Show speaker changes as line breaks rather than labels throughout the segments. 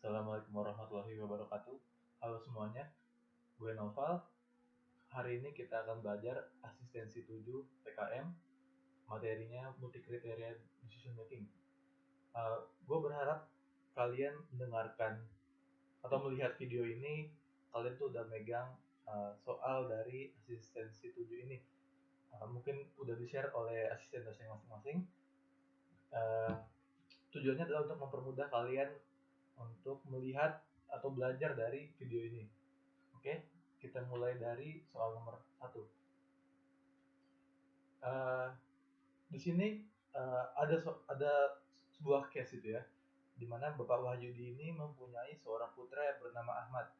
Assalamualaikum warahmatullahi wabarakatuh. Halo semuanya, gue Noval. Hari ini kita akan belajar asistensi 7 PKM, materinya multi kriteria decision making. Gue berharap kalian mendengarkan atau melihat video ini, kalian tuh udah megang soal dari asistensi 7 ini. Mungkin udah di-share oleh asisten dosen masing-masing. Tujuannya adalah untuk mempermudah kalian untuk melihat atau belajar dari video ini. Oke, kita mulai dari soal nomor 1. Di sini ada sebuah case itu ya, di mana Bapak Wahyudi ini mempunyai seorang putra yang bernama Ahmad.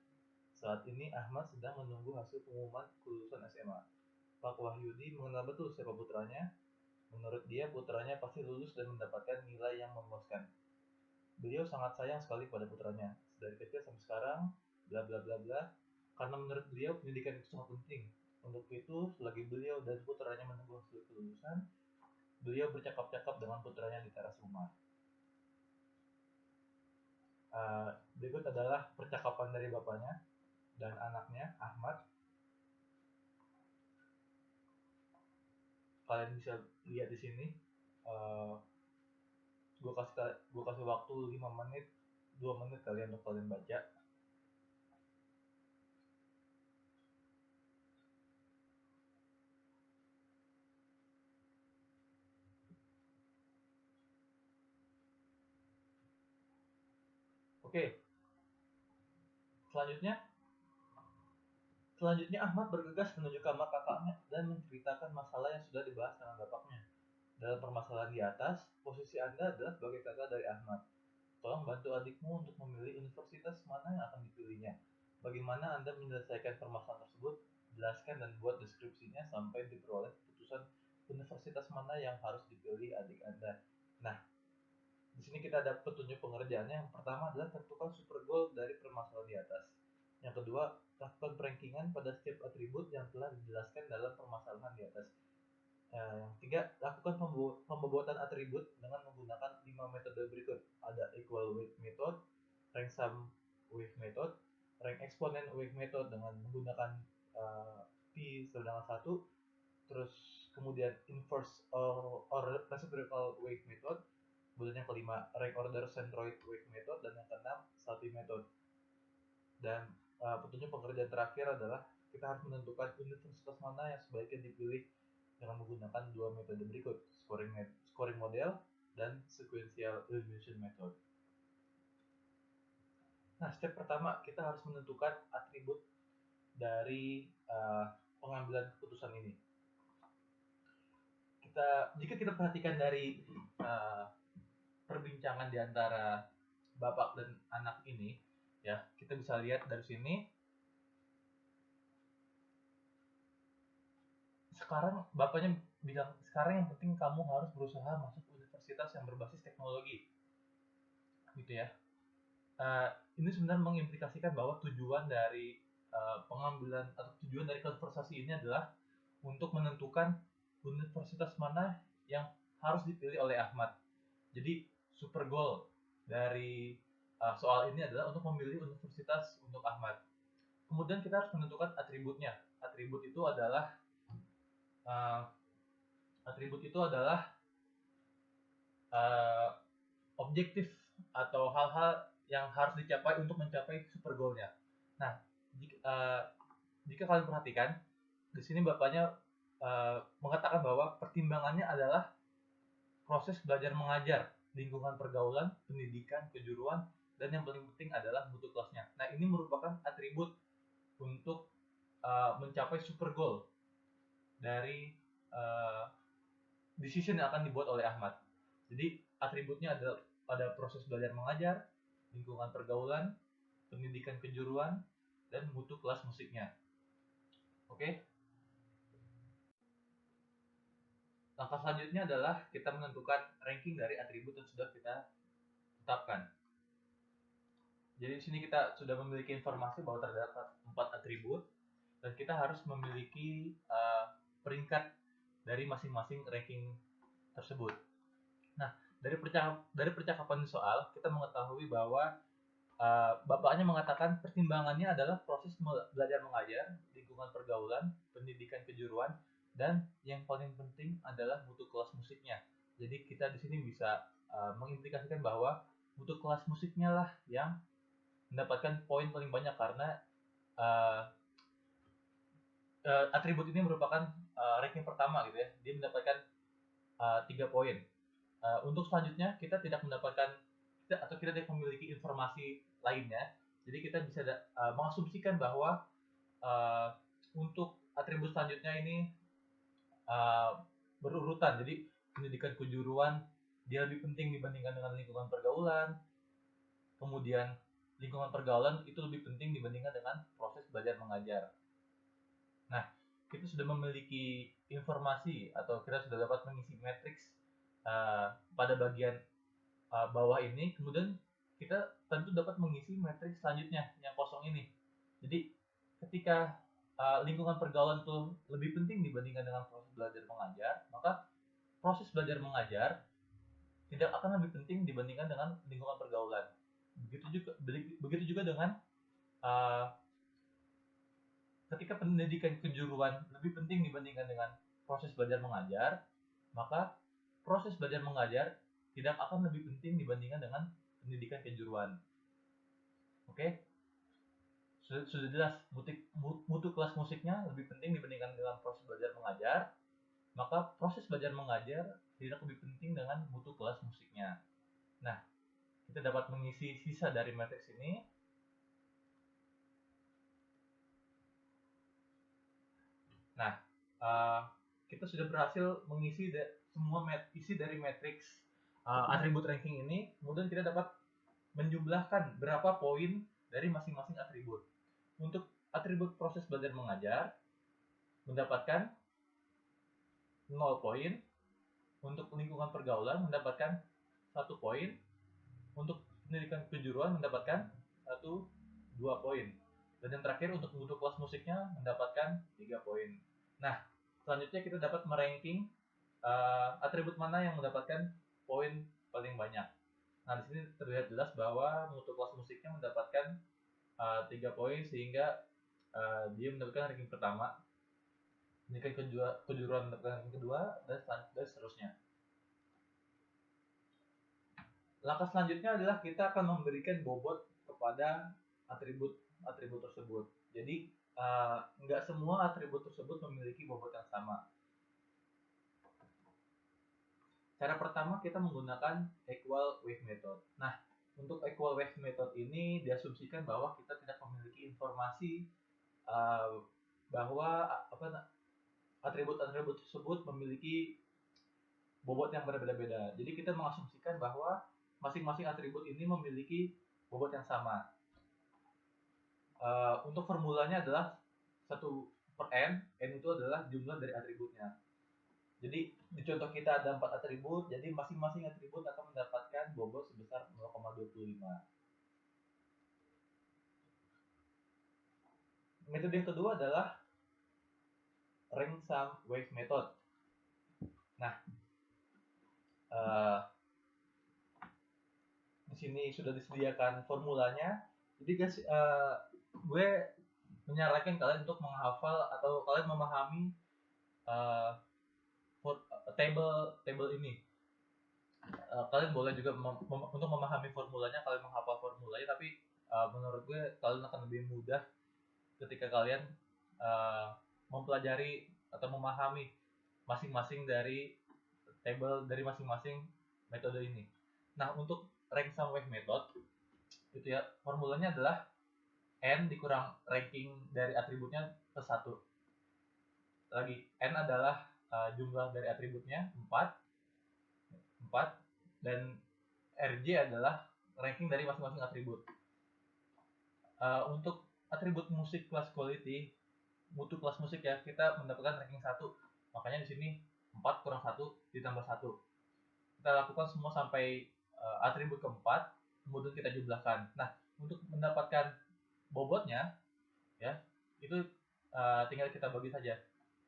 Saat ini Ahmad sedang menunggu hasil pengumuman kelulusan SMA. Pak Wahyudi mengenal betul siapa putranya. Menurut dia, putranya pasti lulus dan mendapatkan nilai yang memuaskan. Beliau sangat sayang sekali pada putranya, dari kecil sampai sekarang, bla bla bla bla. Karena menurut beliau pendidikan itu sangat penting. Untuk itu, selagi beliau dan putranya menunggu hasil kelulusan, beliau bercakap-cakap dengan putranya di teras rumah. Berikut adalah percakapan dari bapaknya dan anaknya, Ahmad. Kalian bisa lihat di sini. Gue kasih waktu 5 menit, 2 menit kalian untuk kalian baca. Oke, selanjutnya Ahmad bergegas menuju kamar kakaknya dan menceritakan masalah yang sudah dibahas dengan bapaknya. Dalam permasalahan di atas, posisi Anda adalah sebagai kakak dari Ahmad. Tolong bantu adikmu untuk memilih universitas mana yang akan dipilihnya. Bagaimana Anda menyelesaikan permasalahan tersebut? Jelaskan dan buat deskripsinya sampai diperoleh keputusan universitas mana yang harus dipilih adik Anda. Nah, di sini kita ada petunjuk pengerjaannya. Yang pertama adalah tentukan super goal dari permasalahan di atas. Yang kedua, lakukan perankingan pada setiap atribut yang telah dijelaskan dalam permasalahan di atas. Yang ketiga, lakukan pembobotan atribut dengan menggunakan 5 metode berikut. Ada equal weight method, rank sum weight method, rank exponent weight method dengan menggunakan P sama dengan 1, terus kemudian inverse or reciprocal weight method, kemudian yang kelima rank order centroid weight method, dan yang keenam Sapi method. Dan petunjuk pekerjaan terakhir adalah kita harus menentukan universitas mana yang sebaiknya dipilih dengan menggunakan dua metode berikut, scoring model dan sequential elimination method. Nah, step pertama kita harus menentukan atribut dari pengambilan keputusan ini. Jika kita perhatikan dari perbincangan di antara bapak dan anak ini, ya kita bisa lihat dari sini. Sekarang bapaknya bilang, sekarang yang penting kamu harus berusaha masuk universitas yang berbasis teknologi, gitu ya. Ini sebenarnya mengimplikasikan bahwa tujuan dari pengambilan atau tujuan dari konversasi ini adalah untuk menentukan universitas mana yang harus dipilih oleh Ahmad. Jadi super goal dari soal ini adalah untuk memilih universitas untuk Ahmad. Kemudian kita harus menentukan atributnya. Atribut itu adalah objektif atau hal-hal yang harus dicapai untuk mencapai super goal-nya. Nah, jika kalian perhatikan, di sini bapaknya mengatakan bahwa pertimbangannya adalah proses belajar mengajar, lingkungan pergaulan, pendidikan, kejuruan, dan yang paling penting adalah mutu kelasnya. Nah, ini merupakan atribut untuk mencapai super goal dari decision yang akan dibuat oleh Ahmad. Jadi atributnya adalah pada proses belajar mengajar, lingkungan pergaulan, pendidikan kejuruan, dan mutu kelas musiknya. Oke? Langkah selanjutnya adalah kita menentukan ranking dari atribut yang sudah kita tetapkan. Jadi di sini kita sudah memiliki informasi bahwa terdapat 4 atribut dan kita harus memiliki peringkat dari masing-masing ranking tersebut. Nah, dari percakapan soal kita mengetahui bahwa bapaknya mengatakan pertimbangannya adalah proses belajar mengajar, lingkungan pergaulan, pendidikan kejuruan, dan yang paling penting adalah mutu kelas musiknya. Jadi kita di sini bisa mengimplikasikan bahwa mutu kelas musiknya lah yang mendapatkan poin paling banyak karena uh, atribut ini merupakan ranking pertama gitu ya. Dia mendapatkan 3 poin. Untuk selanjutnya kita tidak mendapatkan atau kita tidak memiliki informasi lainnya. Jadi kita bisa mengasumsikan bahwa uh, untuk atribut selanjutnya ini berurutan. Jadi pendidikan kejuruan dia lebih penting dibandingkan dengan lingkungan pergaulan. Kemudian lingkungan pergaulan itu lebih penting dibandingkan dengan proses belajar mengajar. Nah, kita sudah memiliki informasi atau kita sudah dapat mengisi matriks pada bagian bawah ini, kemudian kita tentu dapat mengisi matriks selanjutnya yang kosong ini. Jadi ketika lingkungan pergaulan itu lebih penting dibandingkan dengan proses belajar mengajar, maka proses belajar mengajar tidak akan lebih penting dibandingkan dengan lingkungan pergaulan. Begitu juga dengan uh, ketika pendidikan kejuruan lebih penting dibandingkan dengan proses belajar mengajar, maka proses belajar mengajar tidak akan lebih penting dibandingkan dengan pendidikan kejuruan. Oke? Sudah jelas mutu kelas musiknya lebih penting dibandingkan dengan proses belajar mengajar, maka proses belajar mengajar tidak lebih penting dengan mutu kelas musiknya. Nah, kita dapat mengisi sisa dari matriks ini. Nah, kita sudah berhasil mengisi semua isi dari matriks atribut ranking ini, kemudian kita dapat menjumlahkan berapa poin dari masing-masing atribut. Untuk atribut proses belajar mengajar mendapatkan 0 poin, untuk lingkungan pergaulan mendapatkan 1 poin, untuk pendidikan kejuruan mendapatkan 2 poin. Dan yang terakhir untuk mutu kelas musiknya mendapatkan 3 poin. Nah, selanjutnya kita dapat meranking atribut mana yang mendapatkan poin paling banyak. Nah, di sini terlihat jelas bahwa mutu kelas musiknya mendapatkan 3 poin sehingga dia mendapatkan ranking pertama. Pendidikan kejuruan mendapatkan ranking kedua dan seterusnya. Langkah selanjutnya adalah kita akan memberikan bobot kepada atribut tersebut. Jadi nggak semua atribut tersebut memiliki bobot yang sama. Cara pertama kita menggunakan equal weight method. Nah, untuk equal weight method ini diasumsikan bahwa kita tidak memiliki informasi bahwa atribut-atribut tersebut memiliki bobot yang berbeda-beda. Jadi kita mengasumsikan bahwa masing-masing atribut ini memiliki bobot yang sama. Untuk formulanya adalah 1 per n itu adalah jumlah dari atributnya. Jadi di contoh kita ada 4 atribut, jadi masing-masing atribut akan mendapatkan bobot sebesar 0,25. Metode yang kedua adalah rank sum wave method. Nah, di sini sudah disediakan formulanya. Jadi guys, gue menyarankan kalian untuk menghafal atau kalian memahami table ini. Kalian boleh juga untuk memahami formulanya, kalian menghafal formulanya, tapi menurut gue kalian akan lebih mudah ketika kalian mempelajari atau memahami masing-masing dari table dari masing-masing metode ini. Nah, untuk rank sum wave method itu ya, formulanya adalah n dikurang ranking dari atributnya plus 1. Lagi, n adalah jumlah dari atributnya 4 dan rj adalah ranking dari masing-masing atribut. Untuk atribut musik class quality, mutu kelas musik ya, kita mendapatkan ranking 1. Makanya di sini 4 kurang 1 ditambah 1. Kita lakukan semua sampai atribut keempat, kemudian kita jumlahkan. Nah, untuk mendapatkan bobotnya ya, itu tinggal kita bagi saja.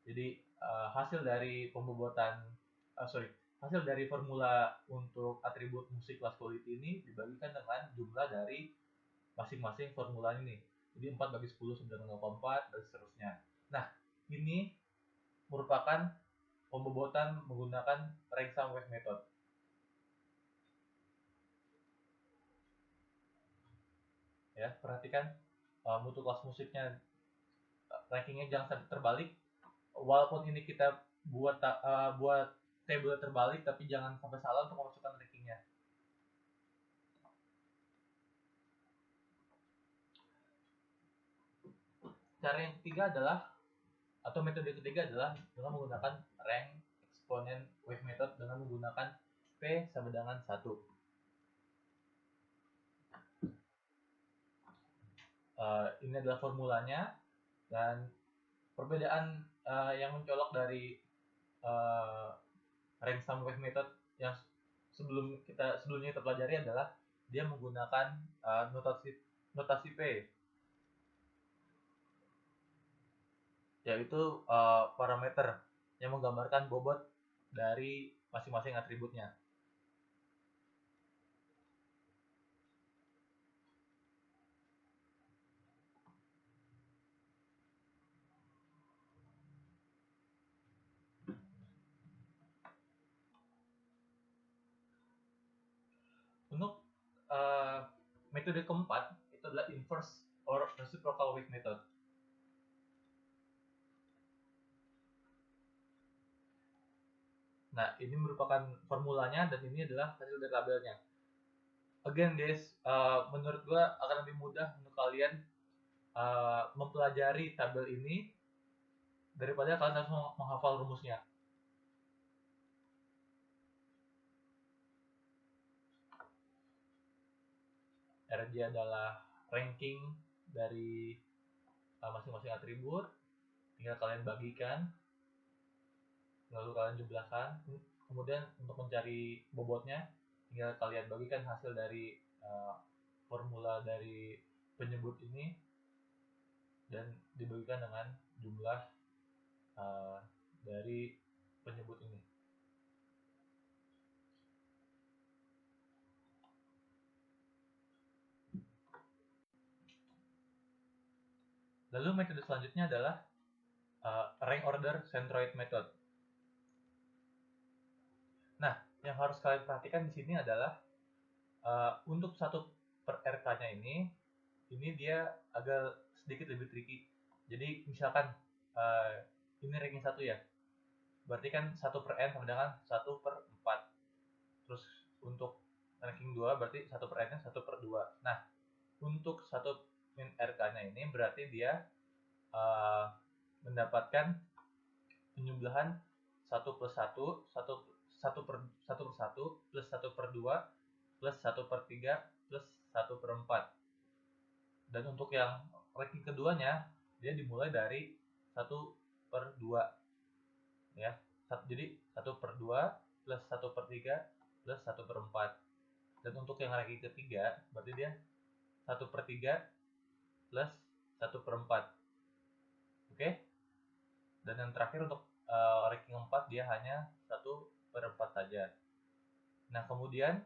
Jadi hasil dari hasil dari formula untuk atribut musik class quality ini dibagikan dengan jumlah dari masing-masing formula ini. Jadi 4 bagi 10 sama dengan 0,4 dan seterusnya. Nah, ini merupakan pembobotan menggunakan rank sum wave method. Ya, perhatikan mutu kelas musiknya, rankingnya jangan sampai terbalik. Walaupun ini kita buat table terbalik, tapi jangan sampai salah untuk memasukkan rankingnya. Cara yang ketiga adalah, atau metode ketiga adalah dengan menggunakan rank exponent wave method dengan menggunakan P sama dengan 1. Ini adalah formulanya, dan perbedaan yang mencolok dari rank sum wave method yang sebelumnya kita pelajari adalah dia menggunakan notasi P, yaitu parameter yang menggambarkan bobot dari masing-masing atributnya. Untuk metode keempat itu adalah inverse or reciprocal wave method. Nah, ini merupakan formulanya dan ini adalah hasil dari tabelnya. Again guys, menurut gua akan lebih mudah untuk kalian mempelajari tabel ini daripada kalian harus menghafal rumusnya. RJ adalah ranking dari masing-masing atribut, tinggal kalian bagikan, lalu kalian jumlahkan. Kemudian untuk mencari bobotnya, tinggal kalian bagikan hasil dari formula dari penyebut ini dan dibagikan dengan jumlah dari penyebut ini. Lalu metode selanjutnya adalah rank order centroid method. Nah, yang harus kalian perhatikan di sini adalah untuk 1 per RK-nya ini dia agak sedikit lebih tricky. Jadi misalkan ini ranking 1 ya, berarti kan 1 per N sama dengan 1 per 4. Terus untuk ranking 2 berarti 1 per N-nya 1 per 2. Nah, untuk 1 min RK-nya ini berarti dia mendapatkan penjumlahan 1 plus 1, 1 per 1 plus 1 per 2 plus 1 per 3 plus 1 per 4. Dan untuk yang ranking keduanya dia dimulai dari 1 per 2 ya. Jadi 1 per 2 plus 1 per 3 plus 1 per 4. Dan untuk yang ranking ketiga berarti dia 1 per 3 plus 1 per 4. Oke? Dan yang terakhir untuk ranking 4 dia hanya 1 per 4 saja. Nah, kemudian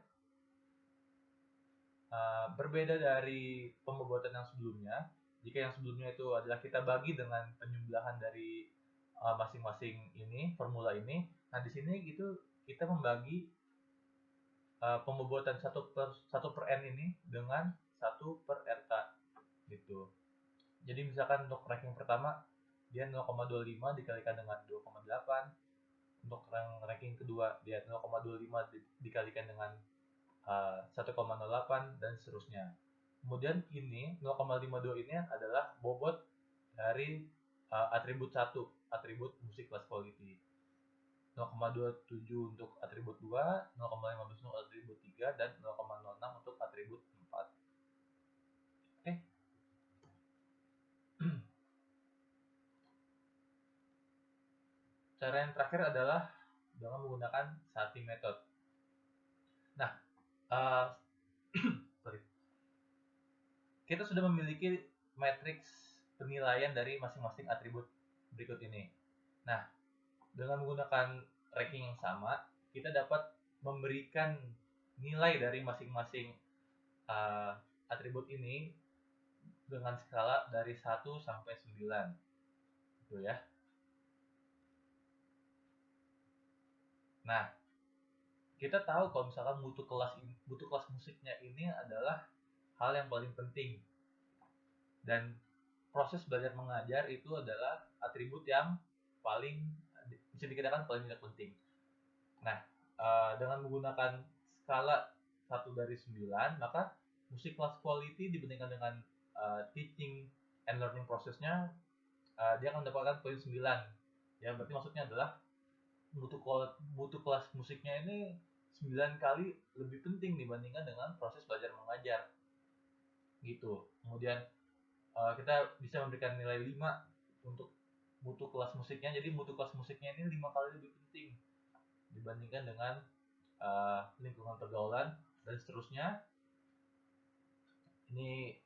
berbeda dari pembobotan yang sebelumnya, jika yang sebelumnya itu adalah kita bagi dengan penjumlahan dari masing-masing ini, formula ini. Nah, di sini gitu kita membagi pembobotan 1 per N ini dengan 1 per RK gitu. Jadi misalkan untuk ranking pertama dia 0,25 dikalikan dengan 2,8. Untuk ranking kedua dia 0,25 dikalikan dengan 1,08 dan seterusnya. Kemudian ini 0,52 ini adalah bobot dari atribut 1, atribut musik kelas quality. 0,27 untuk atribut 2, 0,15 untuk atribut 3, dan 0,06 untuk atribut 4. Oke. Cara yang terakhir adalah dengan menggunakan Sati method. Nah, kita sudah memiliki matriks penilaian dari masing-masing atribut berikut ini. Nah, dengan menggunakan ranking yang sama, kita dapat memberikan nilai dari masing-masing atribut ini dengan skala dari 1 sampai 9. Gitu ya. Nah, kita tahu kalau misalkan mutu kelas musiknya ini adalah hal yang paling penting. Dan proses belajar mengajar itu adalah atribut yang paling bisa dikatakan paling tidak penting. Nah, dengan menggunakan skala 1 dari 9, maka musik kelas quality dibandingkan dengan teaching and learning prosesnya, dia akan mendapatkan poin 9. Ya, berarti maksudnya adalah mutu kelas musiknya ini 9 kali lebih penting dibandingkan dengan proses belajar mengajar. Gitu. Kemudian kita bisa memberikan nilai 5 untuk mutu kelas musiknya. Jadi mutu kelas musiknya ini 5 kali lebih penting dibandingkan dengan lingkungan pergaulan dan seterusnya. Ini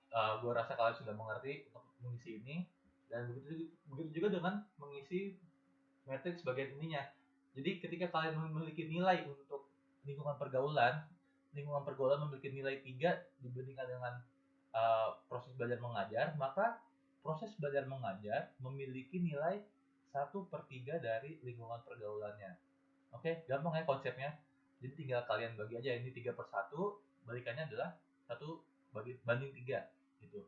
gue rasa kalian sudah mengerti untuk mengisi ini, dan begitu juga dengan mengisi matriks bagian ininya. Jadi ketika kalian memiliki nilai untuk lingkungan pergaulan memiliki nilai 3 dibandingkan dengan proses belajar mengajar, maka proses belajar mengajar memiliki nilai 1/3 dari lingkungan pergaulannya. Oke, gampang ya konsepnya. Jadi tinggal kalian bagi aja, ini 3/1, balikannya adalah 1/3 gitu.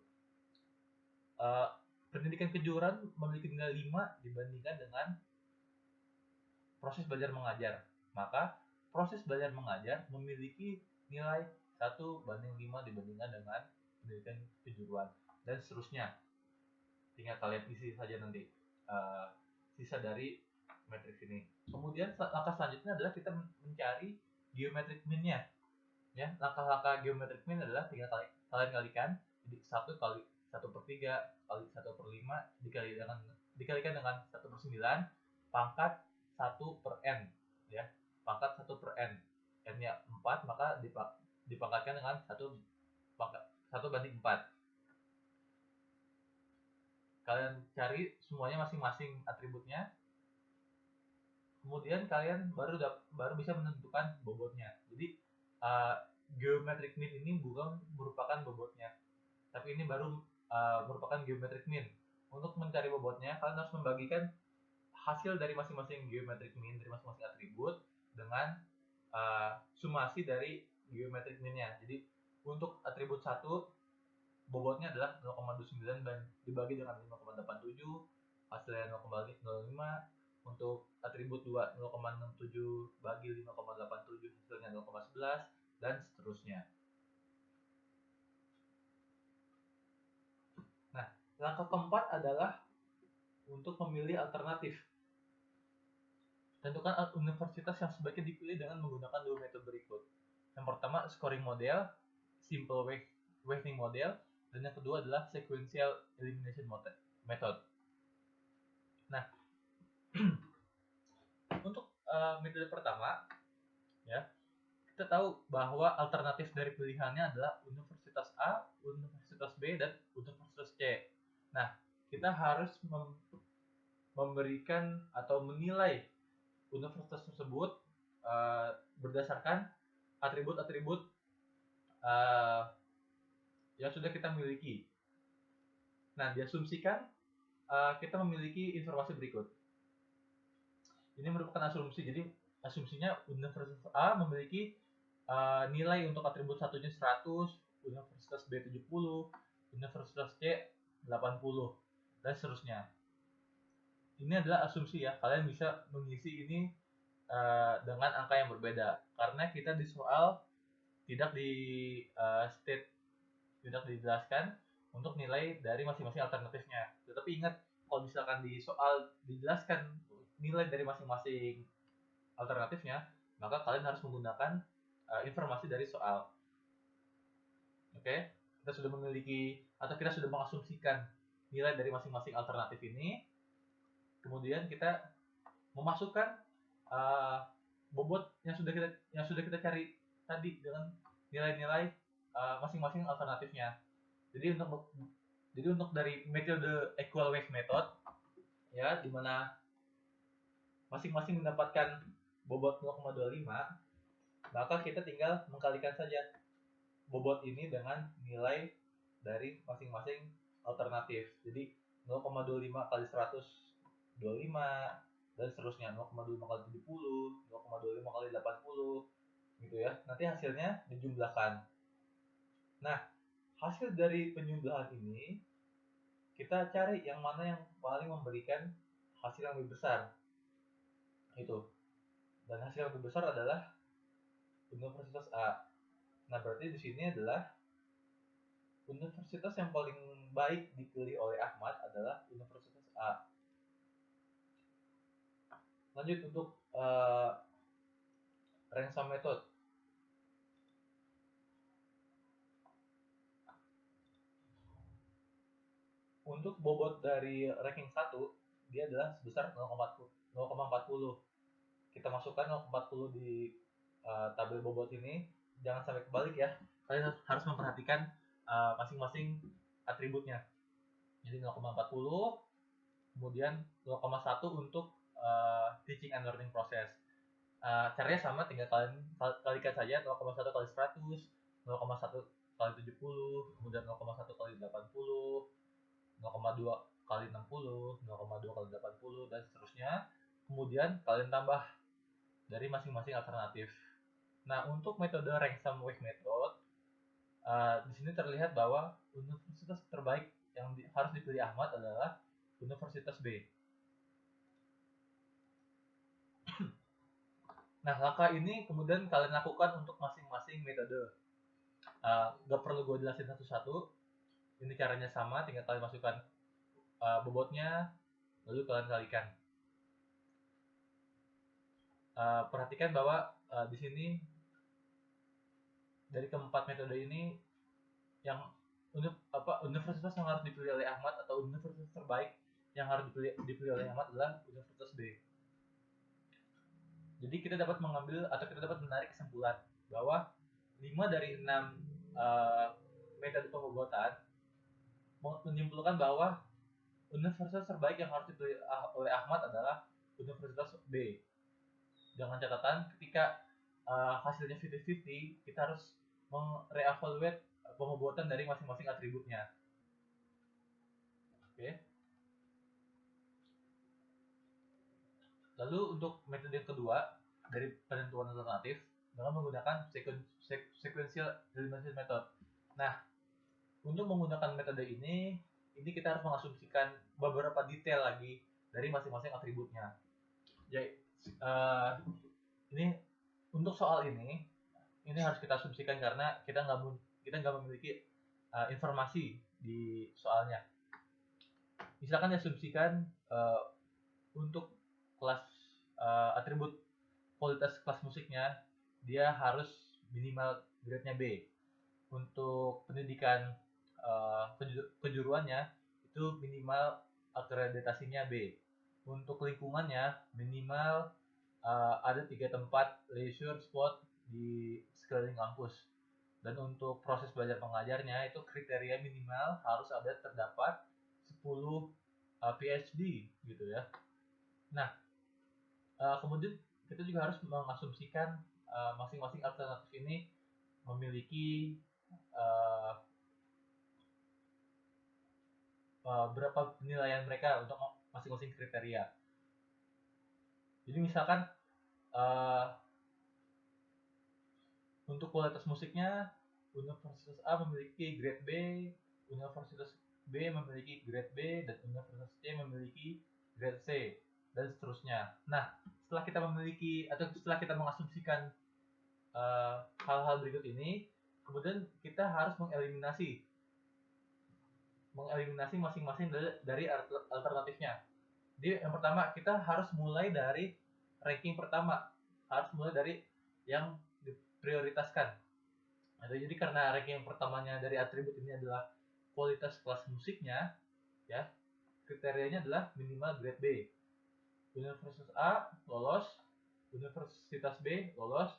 Pendidikan kejuruan memiliki nilai 5 dibandingkan dengan proses belajar mengajar. Maka proses belajar mengajar memiliki nilai 1/5 dibandingkan dengan pendidikan kejuruan, dan seterusnya. Tinggal kalian isi saja nanti sisa dari matriks ini. Kemudian langkah selanjutnya adalah kita mencari geometric mean-nya. Ya, langkah-langkah geometric mean adalah tinggal kalian kalikan. Jadi 1 kali 1/3 kali 1/5 dikalikan dengan 1/9 pangkat 1/n, ya. Pangkat 1/n. N-nya 4, maka dipangkatkan dengan 1/4. Kalian cari semuanya masing-masing atributnya. Kemudian kalian baru bisa menentukan bobotnya. Jadi geometric mean ini bukan merupakan bobotnya, tapi ini baru merupakan geometric mean. Untuk mencari bobotnya, kalian harus membagikan hasil dari masing-masing geometric mean dari masing-masing atribut dengan sumasi dari geometric mean-nya. Jadi untuk atribut 1 bobotnya adalah 0,29 dan dibagi dengan 5,87, hasilnya 0,05. Untuk atribut 2 0,67 bagi 5,87, hasilnya 0,11, dan seterusnya. Nah, langkah keempat adalah untuk memilih alternatif. Tentukan universitas yang sebaiknya dipilih dengan menggunakan 2 metode berikut. Yang pertama, scoring model, simple weighting model, dan yang kedua adalah sequential elimination method. Nah, untuk metode pertama, ya, kita tahu bahwa alternatif dari pilihannya adalah Universitas A, Universitas B, dan Universitas C. Nah, kita harus memberikan atau menilai universitas tersebut berdasarkan atribut-atribut yang sudah kita miliki. Nah, diasumsikan kita memiliki informasi berikut. Ini merupakan asumsi. Jadi asumsinya Universitas A memiliki nilai untuk atribut satunya 100, Universitas B 70, Universitas C 80, dan seterusnya. Ini adalah asumsi ya. Kalian bisa mengisi ini dengan angka yang berbeda, karena kita di soal tidak tidak dijelaskan untuk nilai dari masing-masing alternatifnya. Tetapi ingat, kalau misalkan di soal dijelaskan nilai dari masing-masing alternatifnya, maka kalian harus menggunakan informasi dari soal. Oke, kita sudah memiliki atau kita sudah mengasumsikan nilai dari masing-masing alternatif ini. Kemudian kita memasukkan bobot yang sudah kita cari tadi dengan nilai-nilai masing-masing alternatifnya. Jadi untuk dari metode equal weight method, ya, di mana masing-masing mendapatkan bobot 0,25, maka kita tinggal mengkalikan saja bobot ini dengan nilai dari masing-masing alternatif. Jadi 0,25 kali 100 25 dan seterusnya, 0,25 kali 70, 0,25 kali 80 gitu ya. Nanti hasilnya dijumlahkan. Nah, hasil dari penjumlahan ini kita cari yang mana yang paling memberikan hasil yang lebih besar. Itu. Dan hasil yang lebih besar adalah Universitas A. Nah, berarti di sini adalah universitas yang paling baik dipilih oleh Ahmad adalah Universitas A. Lanjut untuk ransom method. Untuk bobot dari ranking 1, dia adalah sebesar 0,40. Kita masukkan 0,40 di tabel bobot ini. Jangan sampai kebalik ya. Kalian harus memperhatikan masing-masing atributnya. Jadi 0,40, kemudian 0,1 untuk teaching and learning process. Caranya sama, tinggal kalian kalikan saja 0,1 kali 100, 0,1 kali 70, kemudian 0,1 kali 80, 0,2 kali 60, 0,2 kali 80, dan seterusnya. Kemudian kalian tambah dari masing-masing alternatif. Nah, untuk metode ransom-wave method, di sini terlihat bahwa universitas terbaik yang harus dipilih Ahmad adalah Universitas B. Nah, langkah ini kemudian kalian lakukan untuk masing-masing metode. Gak perlu gue jelasin satu-satu. Ini caranya sama, tinggal kalian masukkan bobotnya, lalu kalian kalikan. Perhatikan bahwa di sini dari keempat metode ini yang universitas yang harus dipilih oleh Ahmad atau universitas terbaik yang harus dipilih oleh Ahmad adalah Universitas B. Jadi kita dapat mengambil atau kita dapat menarik kesimpulan bahwa 5 dari 6 metode pembobotan menyimpulkan bahwa universitas terbaik yang harus dipilih oleh Ahmad adalah Universitas B. Dengan catatan ketika hasilnya 50-50, kita harus merevaluate pembobotan dari masing-masing atributnya. Oke. Lalu untuk metode yang kedua dari penentuan alternatif dengan menggunakan sequential elimination method. Nah, untuk menggunakan metode ini kita harus mengasumsikan beberapa detail lagi dari masing-masing atributnya. Jadi ini untuk soal ini harus kita asumsikan karena kita nggak memiliki informasi di soalnya. Misalkan diasumsikan untuk kelas atribut kualitas kelas musiknya dia harus minimal grade-nya B. Untuk pendidikan kejuruannya itu minimal akreditasinya B. Untuk lingkungannya minimal ada 3 tempat leisure spot di sekeliling kampus. Dan untuk proses belajar mengajarnya itu kriteria minimal harus ada terdapat 10 PhD gitu ya. Nah, kemudian kita juga harus mengasumsikan masing-masing alternatif ini memiliki berapa penilaian mereka untuk masing-masing kriteria. Jadi misalkan untuk kualitas musiknya Universitas A memiliki grade B, Universitas B memiliki grade B, dan Universitas C memiliki grade C, dan seterusnya. Nah, setelah kita memiliki atau setelah kita mengasumsikan hal-hal berikut ini, kemudian kita harus mengeliminasi masing-masing dari alternatifnya. Jadi yang pertama kita harus mulai dari ranking pertama, harus mulai dari yang diprioritaskan. Jadi karena ranking pertamanya dari atribut ini adalah kualitas kelas musiknya, ya kriterianya adalah minimal grade B. Universitas A lolos, Universitas B lolos,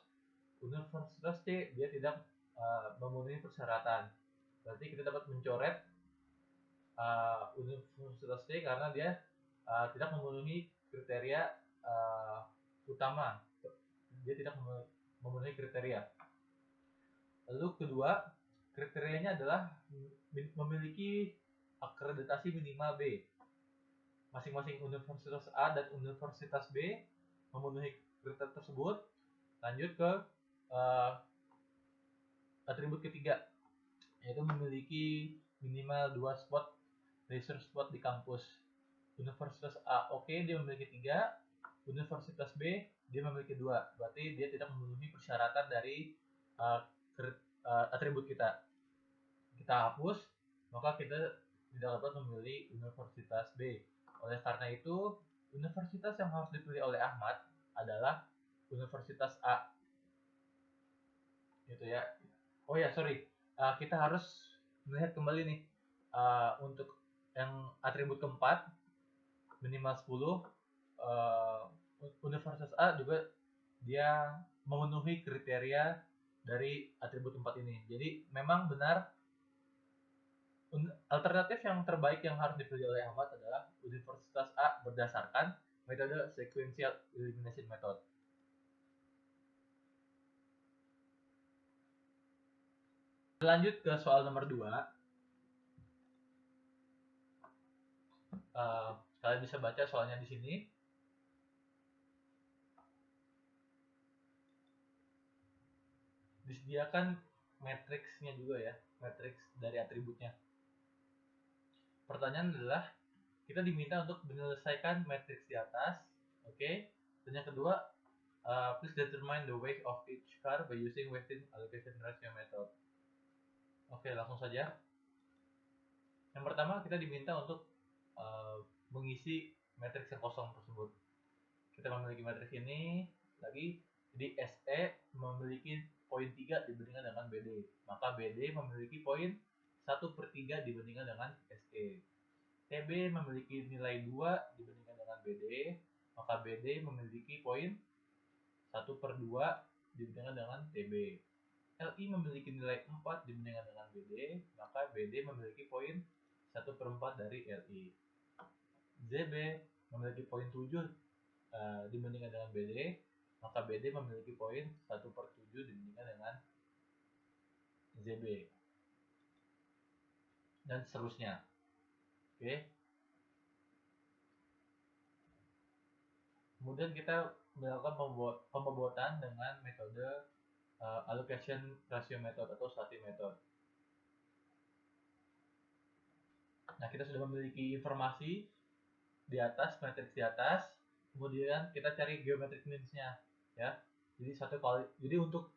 Universitas C dia tidak memenuhi persyaratan. Berarti kita dapat mencoret Universitas C karena dia tidak memenuhi kriteria utama. Dia tidak memenuhi kriteria. Lalu kedua, kriterianya adalah memiliki akreditasi minimal B. Masing-masing Universitas A dan Universitas B memenuhi kriteria tersebut. Lanjut ke atribut ketiga, yaitu memiliki minimal 2 spot research spot di kampus. Universitas A dia memiliki 3, Universitas B dia memiliki 2, berarti dia tidak memenuhi persyaratan dari atribut kita hapus, maka kita tidak dapat memilih Universitas B. Oleh karena itu, universitas yang harus dipilih oleh Ahmad adalah Universitas A. Gitu ya. Oh ya, sorry. Kita harus melihat kembali nih untuk yang atribut keempat minimal 10, Universitas A juga dia memenuhi kriteria dari atribut 4 ini. Jadi memang benar alternatif yang terbaik yang harus dipilih oleh Ahmad adalah Universitas A berdasarkan metode sequential elimination method. Lanjut ke soal nomor 2. Kalian bisa baca soalnya di sini. Disediakan matriksnya juga ya, matriks dari atributnya. Pertanyaan adalah kita diminta untuk menyelesaikan matriks di atas, oke? Dan yang kedua, please determine the weight of each car by using weighted allocation ratio method. Oke, langsung saja. Yang pertama kita diminta untuk mengisi matriks yang kosong tersebut. Kita memiliki matriks ini lagi, jadi SE memiliki poin 3 dibandingkan dengan BD, maka BD memiliki poin 1/3 dibandingkan dengan SE. TB memiliki nilai 2 dibandingkan dengan BD, maka BD memiliki poin 1/2 dibandingkan dengan TB. LI memiliki nilai 4 dibandingkan dengan BD, maka BD memiliki poin 1/4 dari LI. ZB memiliki poin 7 dibandingkan dengan BD, maka BD memiliki poin 1/7 dibandingkan dengan ZB. Dan seterusnya. Oke. Kemudian kita melakukan pembobotan dengan metode allocation ratio method atau SATI method. Nah, kita sudah memiliki informasi di atas, matriks di atas, kemudian kita cari geometric means-nya ya. Jadi untuk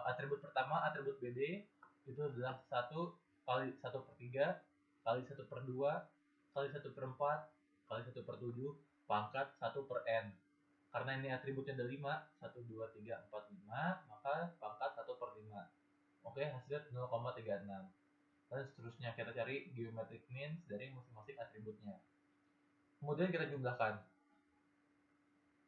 atribut pertama, atribut BD itu adalah 1 kali 1/3 kali 1/2 kali 1/4 kali 1/7 pangkat 1/n. Karena ini atributnya ada 5, 1, 2, 3, 4, 5, maka pangkat 1/5. Oke, hasilnya 0,36. Dan seterusnya kita cari geometric means dari masing-masing atributnya. Kemudian kita jumlahkan.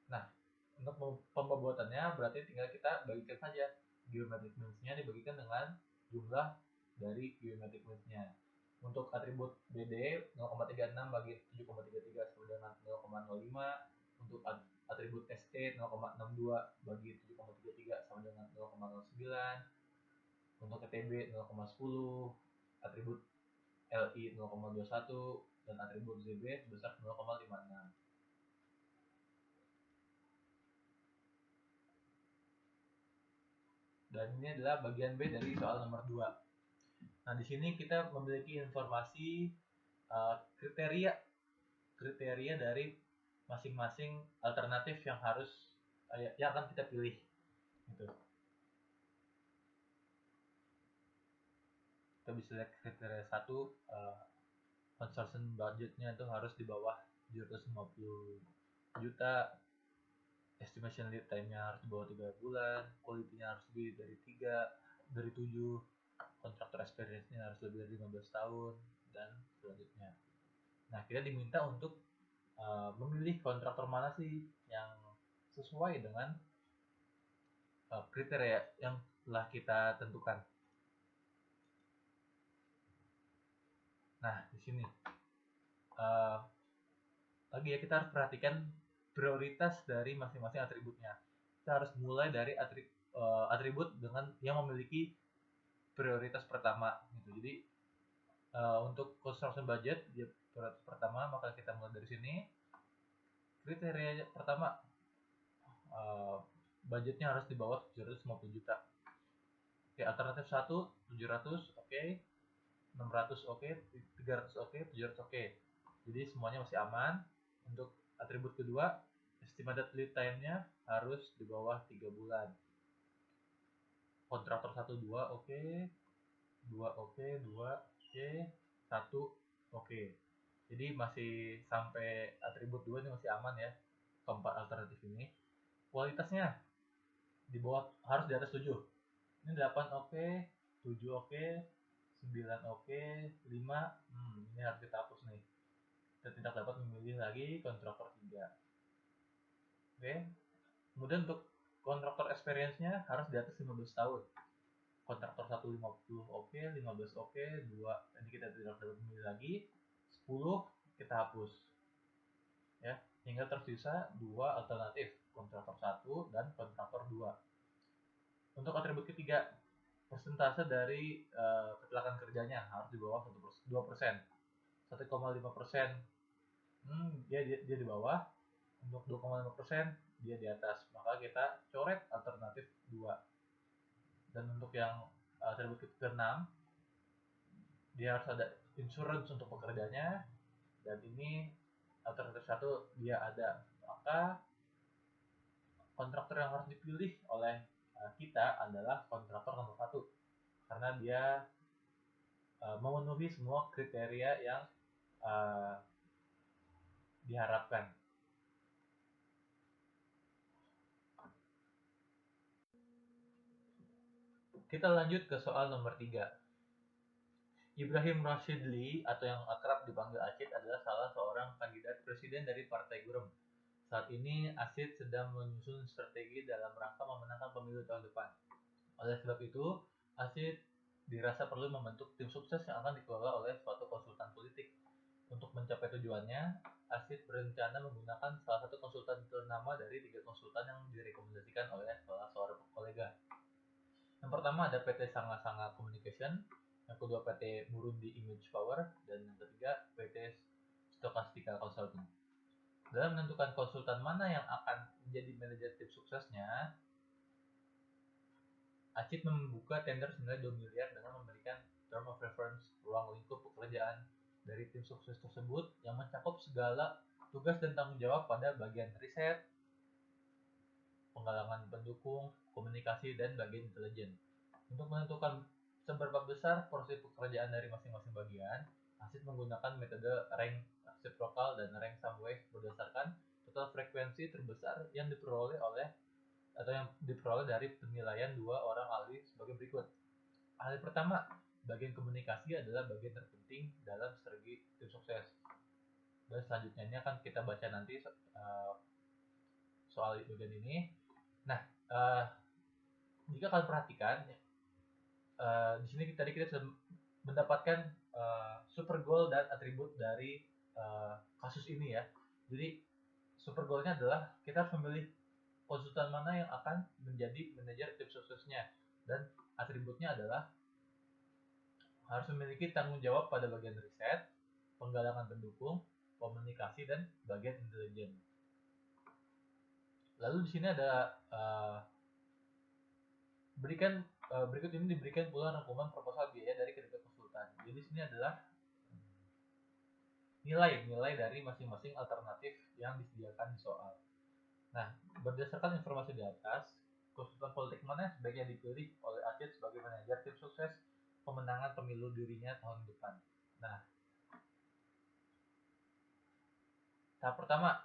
Nah, untuk pembobotannya berarti tinggal kita bagikan saja geometric means-nya dibagikan dengan jumlah dari geometric means-nya. Untuk atribut BD 0,36 bagi 7,33 sama dengan 0,05. Untuk atribut SE 0,62 bagi 7,33 sama dengan 0,09. Untuk TB 0,10, atribut LI 0,21 dan atribut ZB sebesar 0,56. Dan ini adalah bagian B dari soal nomor 2. Nah, di sini kita memiliki informasi kriteria dari masing-masing alternatif yang akan kita pilih. Gitu. Kita bisa lihat kriteria 1, construction budgetnya itu harus di bawah 750 juta, estimation lead time-nya harus di bawah 3 bulan, quality-nya harus lebih dari 7, kontraktor experience-nya harus lebih dari 15 tahun, dan selanjutnya. Nah, kita diminta untuk memilih kontraktor mana sih yang sesuai dengan kriteria yang telah kita tentukan. Nah, di sini lagi ya, kita harus perhatikan prioritas dari masing-masing atributnya. Kita harus mulai dari atribut dengan yang memiliki prioritas pertama gitu. Jadi untuk construction budget dia prioritas pertama, maka kita mulai dari sini. Kriteria pertama, budgetnya harus di bawah 750 juta. Oke, alternatif 1 700, oke. 600 oke, 300 oke, 700 oke. Jadi semuanya masih aman. Untuk atribut kedua, estimated lead time-nya harus di bawah 3 bulan. Kontraktor 1 2 oke, 2 oke, 2 oke, 1 oke. Jadi masih sampai atribut 2 ini masih aman ya. Keempat alternatif ini. Kualitasnya di bawah harus di atas 7. Ini 8 oke, 7 oke, 9 oke, 5 ini harus kita hapus nih. Kita tidak dapat memilih lagi kontraktor 3. Oke. Kemudian untuk kontraktor experience-nya harus di atas 15 tahun. Kontraktor 1 50 oke, 15 oke, 2 ini kita tidak dapat memilih lagi, 10 kita hapus. Ya, hingga tersisa 2 alternatif, kontraktor 1 dan kontraktor 2. Untuk atribut ketiga, persentase dari kecelakaan kerjanya harus di bawah 2%. 1,5% dia di bawah. Untuk 2,5% dia di atas. Maka kita coret alternatif 2. Dan untuk yang atribut ke-6, dia harus ada insurance untuk pekerjanya, dan ini alternatif 1 dia ada. Maka kontraktor yang harus dipilih oleh kita adalah kontraktor nomor 1, karena dia memenuhi semua kriteria yang diharapkan. Kita lanjut ke soal nomor 3. Ibrahim Rashidli atau yang akrab dipanggil Acid adalah salah seorang kandidat presiden dari Partai Gurem. Saat ini Acid sedang menyusun strategi dalam rangka memenangkan pemilu tahun depan. Oleh sebab itu, Acid dirasa perlu membentuk tim sukses yang akan dikelola oleh suatu konsultan politik. Untuk mencapai tujuannya, Acid berencana menggunakan salah satu konsultan ternama dari 3 konsultan yang direkomendasikan oleh salah seorang kolega. Yang pertama ada PT Sanga Sanga Communication, yang kedua PT Murundi Image Power, dan yang ketiga PT Stokastika Consulting. Dalam menentukan konsultan mana yang akan menjadi manajer tim suksesnya, Acid membuka tender senilai 2 miliar dengan memberikan term of reference ruang lingkup pekerjaan dari tim sukses tersebut yang mencakup segala tugas dan tanggung jawab pada bagian riset, penggalangan pendukung, komunikasi, dan bagian intelijen. Untuk menentukan seberapa besar porsi pekerjaan dari masing-masing bagian, Acid menggunakan metode rank reciprocal dan rank sum wave berdasarkan total frekuensi terbesar yang diperoleh dari penilaian 2 orang ahli sebagai berikut. Ahli pertama, bagian komunikasi adalah bagian terpenting dalam strategi tim sukses. Dan selanjutnya ini akan kita baca nanti soal bagian ini. Nah, jika kalian perhatikan, di sini tadi kita sudah mendapatkan super goal dan atribut dari kasus ini ya. Jadi super goalnya adalah kita harus memilih konsultan mana yang akan menjadi manajer tim suksesnya, dan atributnya adalah harus memiliki tanggung jawab pada bagian riset, penggalangan pendukung, komunikasi, dan bagian intelijen. Lalu di sini ada berikut ini diberikan pula rangkuman proposal biaya dari ketiga konsultan. Jadi di sini adalah nilai dari masing-masing alternatif yang disediakan di soal. Nah, berdasarkan informasi di atas, konsultan politik mana sebaiknya dipilih oleh Acid sebagai manajer tim sukses pemenangan pemilu dirinya tahun depan. Nah, tahap pertama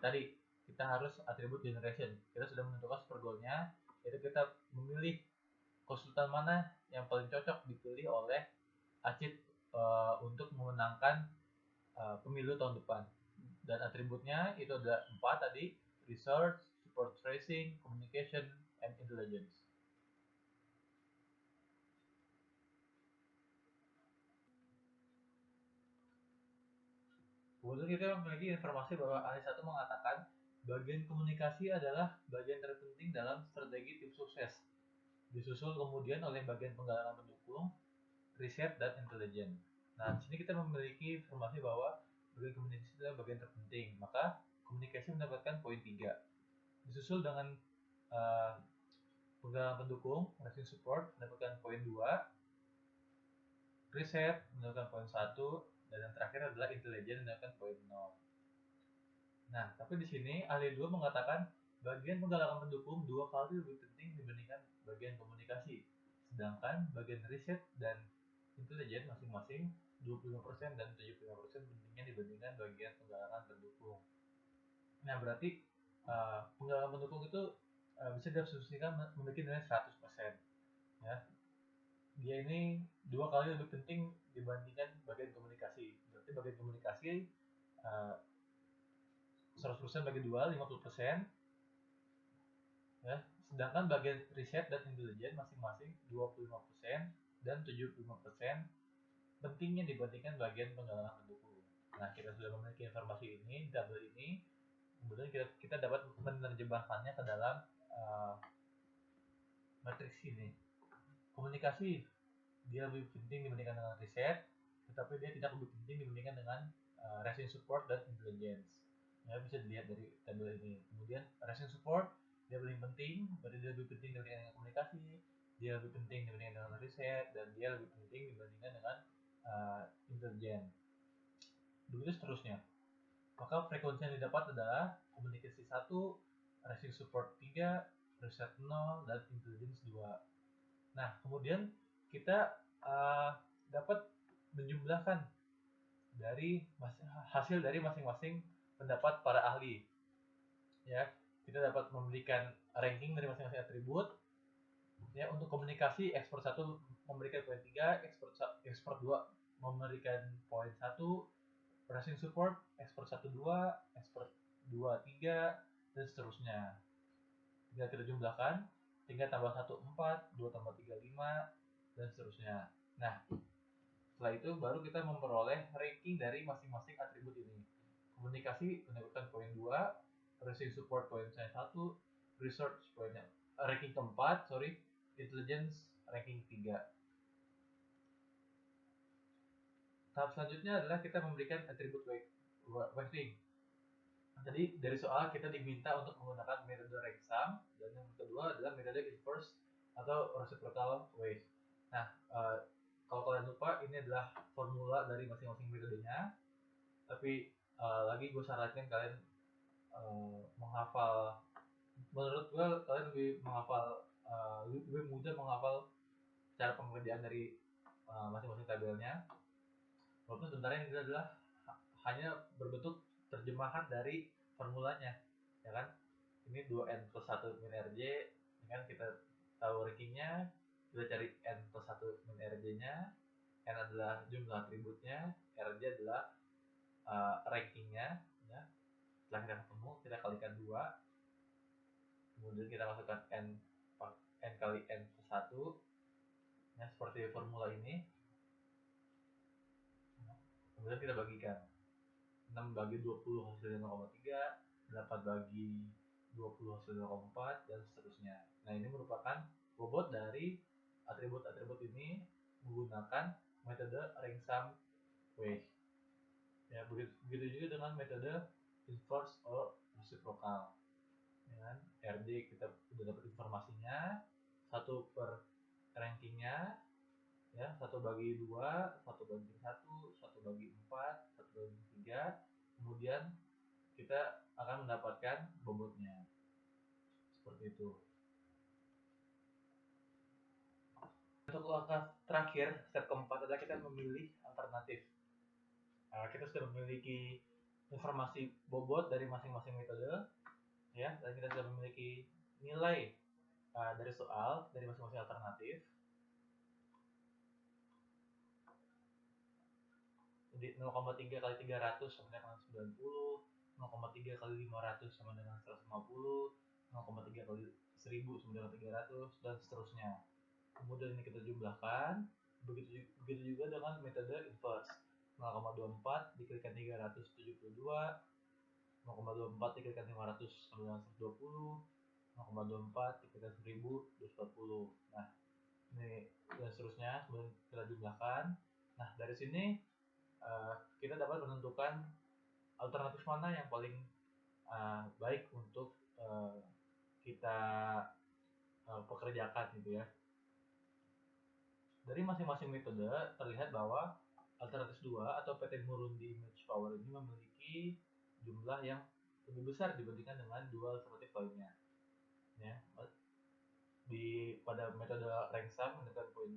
tadi kita harus atribut generation. Kita sudah menentukan super goal-nya, yaitu kita memilih konsultan mana yang paling cocok dipilih oleh Acid untuk memenangkan pemilu tahun depan. Dan atributnya itu ada 4 tadi: research, support tracing, communication, and intelligence. Kemudian kita memiliki informasi bahwa ahli 1 mengatakan bagian komunikasi adalah bagian terpenting dalam strategi tim sukses. disusul kemudian oleh bagian penggalangan pendukung, riset, dan intelijen. Nah, di sini kita memiliki informasi bahwa bagian komunikasi adalah bagian terpenting, maka komunikasi mendapatkan poin 3. Disusul dengan uh, penggalangan pendukung, racing support mendapatkan poin 2, riset mendapatkan poin 1, dan yang terakhir adalah intelijen mendapatkan poin 0. Nah, tapi di sini ahli 2 mengatakan bagian penggalangan pendukung 2 kali lebih penting dibandingkan bagian komunikasi. Sedangkan bagian riset dan intelijen masing-masing 25% dan 75% pentingnya dibandingkan bagian penggalangan pendukung. Nah, berarti penggalangan pendukung itu bisa diasumsikan memiliki nilai 100%. Ya. Dia ini 2 kali lebih penting dibandingkan bagian komunikasi. Berarti bagian komunikasi 100% bagi 2, 50%. Ya. Sedangkan bagian riset dan intelijen masing-masing 25% dan 75% pentingnya dibandingkan bagian penggalangan pendukung. Nah, kita sudah memiliki informasi ini, tabel ini, kemudian kita dapat menerjemahkannya ke dalam matriks ini. Komunikasi dia lebih penting dibandingkan dengan riset, tetapi dia tidak lebih penting dibandingkan dengan racing support dan intelligence. Ya, bisa dilihat dari tabel ini. Kemudian racing support dia paling penting, berarti dia lebih penting dibandingkan dengan komunikasi, dia lebih penting dibandingkan dengan riset, dan dia lebih penting dibandingkan dengan intelijen. Begitu seterusnya. Maka frekuensi yang didapat adalah komunikasi 1, racing support 3, riset 0, dan intelligence 2. Nah, kemudian kita dapat menjumlahkan dari hasil dari masing-masing pendapat para ahli. Ya, kita dapat memberikan ranking dari masing-masing atribut. Ya, untuk komunikasi expert 1 memberikan poin 3, expert 2 memberikan poin 1, racing support expert 1 2, expert 2 3, dan seterusnya. Tinggal kita jumlahkan, 3 tambah 1 4, 2 tambah 3 5, dan seterusnya. Nah, setelah itu baru kita memperoleh ranking dari masing-masing atribut ini. Komunikasi mendapatkan poin 2, racing support poin 1, research poinnya ranking keempat, intelligence ranking 3. Tahap selanjutnya adalah kita memberikan atribut weighting. Jadi dari soal kita diminta untuk menggunakan metode rank sum, dan yang kedua adalah metode inverse atau reciprocal weight. Nah, kalau kalian lupa, ini adalah formula dari masing-masing metodenya. Tapi lagi gue sarankan kalian menghafal. Menurut gue kalian lebih menghafal, lebih mudah menghafal cara pengerjaan dari masing-masing tabelnya. Walaupun sebenarnya ini adalah hanya berbentuk terjemahan dari formulanya, ya kan? Ini 2n plus 1 min rj, ya kan? Kita tahu rankingnya, kita cari n plus 1 min rj-nya. N adalah jumlah atributnya, rj adalah rankingnya, ya. Setelah kita ketemu, kita kalikan 2, kemudian kita masukkan n kali n plus 1, ya, seperti formula ini. Kemudian kita bagikan 6 bagi 20 hasilnya 0,3, 8 bagi 20 hasilnya 0,4, dan seterusnya. Nah, ini merupakan bobot dari atribut-atribut ini menggunakan metode rank sum weight. Ya, begitu juga dengan metode inverse or reciprocal. Ya kan? RD kita sudah dapat informasinya, 1 per rankingnya, ya, 1 bagi 2, 1 bagi 1, 1 bagi 4, 1 bagi 3, kemudian kita akan mendapatkan bobotnya. Seperti itu. Untuk langkah terakhir, step keempat adalah kita memilih alternatif. Kita sudah memiliki informasi bobot dari masing-masing metode, ya, dan kita sudah memiliki nilai dari soal dari masing-masing alternatif. Jadi 0,3 kali 300 sama dengan 90, 0,3 kali 500 sama dengan 150, 0,3 kali 1000 sama dengan 300, dan seterusnya. Kemudian ini kita jumlahkan. Begitu juga dengan metode inverse. 0,24 dikalikan 372, 0,24 dikalikan 500 sama dengan 120, 0,24 dikalikan 1000 240. Nah, ini dan seterusnya sebelum kita jumlahkan. Nah, dari sini kita dapat menentukan alternatif mana yang paling baik untuk kita pekerjakan gitu ya. Dari masing-masing metode terlihat bahwa alternatif 2 atau PT Murundi Image Power ini memiliki jumlah yang lebih besar dibandingkan dengan dua alternatif lainnya. Ya, pada metode rank sum menentukan poin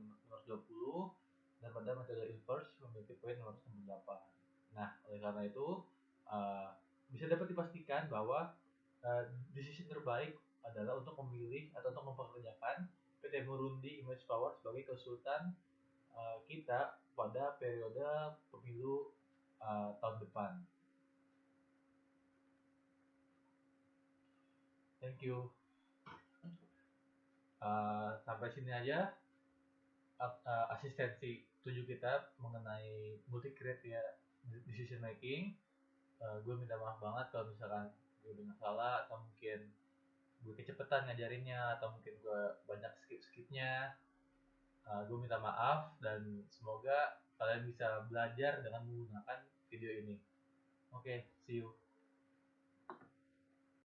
620 dan pada metode inverse memiliki poin 668. Nah, oleh karena itu bisa dapat dipastikan bahwa decision terbaik adalah untuk memilih atau untuk mempekerjakan PT Murundi Image Power sebagai konsultan kita pada periode pemilu tahun depan. Thank you. Sampai sini aja asistensi 7 kita mengenai multi criteria decision making. Gue minta maaf banget kalau misalkan gue benar salah atau mungkin gue kecepatan ngajarinnya atau mungkin gue banyak skipnya. Gue minta maaf dan semoga kalian bisa belajar dengan menggunakan video ini. Oke, see you.